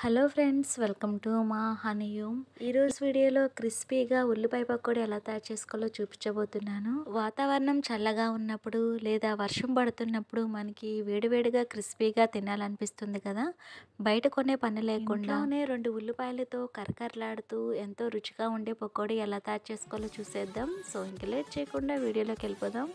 Hello friends, welcome to మా హనీయూమ్. ఈరోజు వీడియోలో క్రిస్పీగా ఉల్లిపాయ పకోడీ ఎలా తయారు చేసుకోవాలో చూపించబోతున్నాను. వాతావరణం చల్లగా ఉన్నప్పుడు లేదా వర్షం పడుతున్నప్పుడు మనకి వేడివేడిగా క్రిస్పీగా తినాలనిపిస్తుంది కదా. బయట కొనే పని లేకుండానే 2 ఉల్లిపాయలతో కరకరలాడుతూ ఎంతో రుచిగా ఉండే పకోడీ ఎలా తయారు చేసుకోవాలో చూసేద్దాం. సో ఇంక లేట్ చేయకుండా వీడియోలోకి వెళ్ళిపోదాం.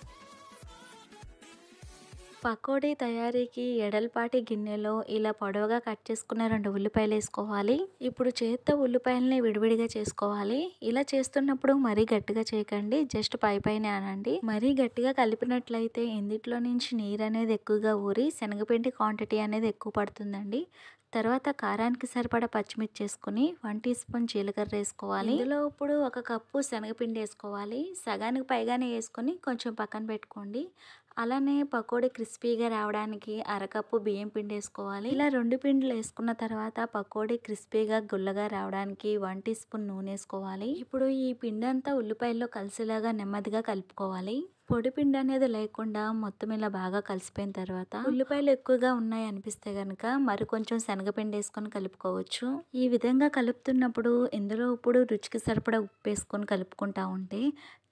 పకోడీ తయారీకి ఎడల్పాటి గిన్నెలో ఇలా పొడవుగా కట్ చేసుకున్న 2 ఉల్లిపాయలు వేసుకోవాలి. ఇప్పుడు చేత్తో ఉల్లిపాయలని విడివిడిగా చేసుకోవాలి. ఇలా చేస్తున్నప్పుడు మరీ గట్టిగా చేయకండి, జస్ట్ పైన అనండి. మరీ గట్టిగా కలిపినట్లయితే ఇందులో నుంచి నీరు అనేది ఎక్కువగా ఊరి శనగపిండి క్వాంటిటీ అనేది ఎక్కువ పడుతుందండి. తర్వాత కారానికి సరిపడా పచ్చిమిర్చి వేసుకొని 1 టీ స్పూన్ జీలకర్ర వేసుకోవాలి. ఇందులో ఇప్పుడు 1 కప్పు శనగపిండి వేసుకోవాలి. సగానికి పైగానే వేసుకొని కొంచెం పక్కన పెట్టుకోండి. అలానే పకోడీ క్రిస్పీగా రావడానికి 1/2 కప్పు బియ్యం పిండి వేసుకోవాలి. ఇలా 2 పిండిలు వేసుకున్న తర్వాత పకోడీ క్రిస్పీగా గుల్లగా రావడానికి 1 టీ స్పూన్ నూనె వేసుకోవాలి. ఇప్పుడు ఈ పిండి అంతా ఉల్లిపాయల్లో కలిసేలాగా నెమ్మదిగా కలుపుకోవాలి. పొడి పిండి అనేది లేకుండా మొత్తం ఇలా బాగా కలిసిపోయిన తర్వాత ఉల్లిపాయలు ఎక్కువగా ఉన్నాయి అనిపిస్తే గనక మరి కొంచెం శనగపిండి వేసుకొని కలుపుకోవచ్చు. ఈ విధంగా కలుపుతున్నప్పుడు ఇందులో ఇప్పుడు రుచికి సరిపడా ఉప్పు వేసుకొని కలుపుకుంటా ఉంటే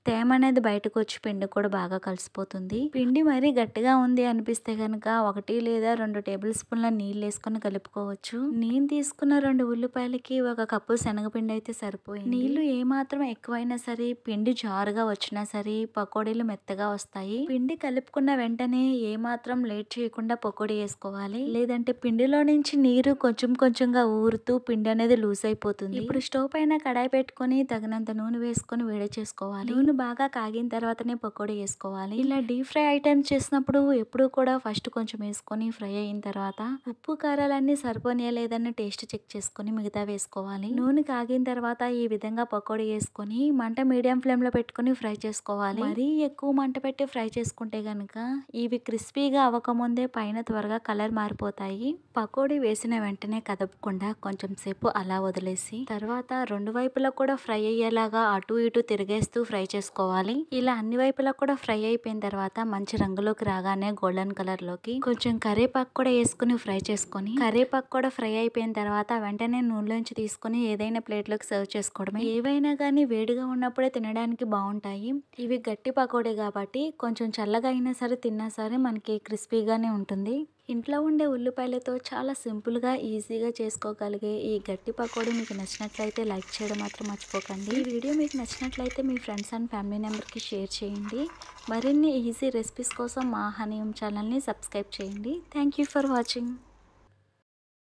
తేమ అనేది బయటకు వచ్చి పిండి కూడా బాగా కలిసిపోతుంది. పిండి మరీ గట్టిగా ఉంది అనిపిస్తే కనుక 1 లేదా 2 టేబుల్ స్పూన్ల నీళ్ళు వేసుకొని కలుపుకోవచ్చు. నేను తీసుకున్న 2 ఉల్లిపాయలకి 1 కప్పు శనగపిండి అయితే సరిపోయింది. నీళ్లు ఏమాత్రం ఎక్కువైనా సరే పిండి జారుగా వచ్చినా సరే పకోడీలు మెత్తగా వస్తాయి. పిండి కలుపుకున్న వెంటనే ఏమాత్రం లేట్ చేయకుండా పకోడీ వేసుకోవాలి. లేదంటే పిండిలో నుంచి నీరు కొంచెం కొంచెంగా ఊరుతూ పిండి అనేది లూజ్ అయిపోతుంది. ఇప్పుడు స్టవ్ పైన కడాయి పెట్టుకొని తగినంత నూనె వేసుకొని వేడి చేసుకోవాలి. నూనె బాగా కాగిన తర్వాతనే పకోడీ వేసుకోవాలి. ఇలా డీప్ ఫ్రై ఐటమ్స్ చేసినప్పుడు ఎప్పుడు కూడా ఫస్ట్ కొంచెం వేసుకొని ఫ్రై అయిన తర్వాత ఉప్పు కారాలన్నీ సరిపోనియా లేదని టేస్ట్ చెక్ చేసుకొని మిగతా వేసుకోవాలి. నూనె కాగిన తర్వాత ఈ విధంగా పకోడీ వేసుకొని మంట మీడియం ఫ్లేమ్ లో పెట్టుకొని ఫ్రై చేసుకోవాలి. మరీ ఎక్కువ మంట పెట్టి ఫ్రై చేసుకుంటే గనక ఇవి క్రిస్పీగా అవ్వకముందే పైన త్వరగా కలర్ మారిపోతాయి. పకోడీ వేసిన వెంటనే కదపకుండా కొంచెం సేపు అలా వదిలేసి తర్వాత 2 వైపులా కూడా ఫ్రై అయ్యేలాగా అటు ఇటు తిరిగేస్తూ ఫ్రై చేసుకోవాలి. ఇలా అన్ని వైపులా కూడా ఫ్రై అయిపోయిన తర్వాత మంచి రంగులోకి రాగానే గోల్డెన్ కలర్ లోకి కొంచెం కరివేపాకు కూడా వేసుకుని ఫ్రై చేసుకొని కరివేపాకు కూడా ఫ్రై అయిపోయిన తర్వాత వెంటనే నూనెలోంచి తీసుకుని ఏదైనా ప్లేట్ లోకి సర్వ్ చేసుకోవడమే. ఏవైనా కానీ వేడిగా ఉన్నప్పుడే తినడానికి బాగుంటాయి. ఇవి గట్టి పకోడీ కాబట్టి కొంచెం చల్లగా అయినా సరే తిన్నా సరే మనకి క్రిస్పీగానే ఉంటుంది. ఇంట్లో ఉండే ఉల్లిపాయలతో చాలా సింపుల్గా ఈజీగా చేసుకోగలిగే ఈ గట్టి పకోడీ మీకు నచ్చినట్లయితే లైక్ చేయడం మాత్రం మర్చిపోకండి. ఈ వీడియో మీకు నచ్చినట్లయితే మీ ఫ్రెండ్స్ అండ్ ఫ్యామిలీ మెంబర్కి షేర్ చేయండి. మరిన్ని ఈజీ రెసిపీస్ కోసం మా హనీయూమ్ ఛానల్ని సబ్స్క్రైబ్ చేయండి. Thank you for watching.